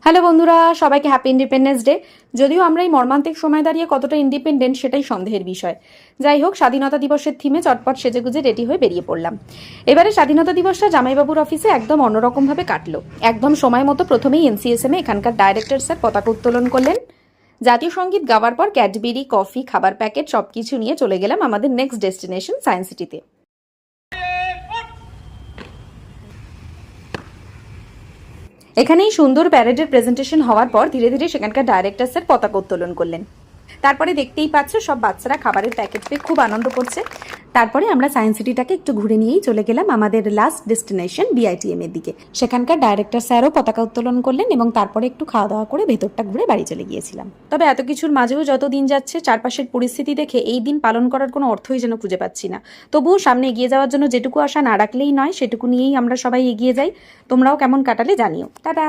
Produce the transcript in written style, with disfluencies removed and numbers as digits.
Hello বন্ধুরা, সবাইকে happy independence day. যদিও আমরা এই মর্মান্তিক সময় দাঁড়িয়ে কতটা ইন্ডিপেন্ডেন্ট সেটাই সন্দেহের বিষয়। যাই হোক, স্বাধীনতা দিবসের থিমে চটপট সেজেগুজে রেডি হয়ে বেরিয়ে পড়লাম। এবারে স্বাধীনতা দিবসটা জামাইবাবুর অফিসে একদম অন্যরকমভাবে কাটলো। একদম সময় মতো প্রথমেই এনসিএসএম এ এখানকার ডাইরেক্টর স্যার পতাকা উত্তোলন করলেন। জাতীয় সঙ্গীত গাওয়ার পর ক্যাডবেরি, কফি, খাবার প্যাকেট সবকিছু নিয়ে চলে গেলাম আমাদের নেক্সট ডেস্টিনেশন সায়েন্স সিটিতে। এখানেই সুন্দর প্যারেডের প্রেজেন্টেশন হওয়ার পর ধীরে ধীরে সেখানকার ডাইরেক্টর স্যার পতাকা উত্তোলন করলেন। তারপরে দেখতেই পাচ্ছ সব বাচ্চারা খাবারের প্যাকেট পেয়ে খুব আনন্দ করছে। তারপরে আমরা সায়েন্স সিটিটাকে একটু ঘুরে নিয়েই চলে গেলাম আমাদের লাস্ট ডেস্টিনেশন বিআইটিএম এর দিকে। সেখানকার ডাইরেক্টর স্যারও পতাকা উত্তোলন করলেন এবং তারপরে একটু খাওয়া দাওয়া করে ভেতরটা ঘুরে বাড়ি চলে গিয়েছিলাম। তবে এত কিছুর মাঝেও যত দিন যাচ্ছে চারপাশের পরিস্থিতি দেখে এই দিন পালন করার কোনো অর্থই যেন খুঁজে পাচ্ছি না। তবুও সামনে এগিয়ে যাওয়ার জন্য যেটুকু আশা না রাখলেই নয়, সেটুকু নিয়েই আমরা সবাই এগিয়ে যাই। তোমরাও কেমন কাটালে জানিও। টাটা।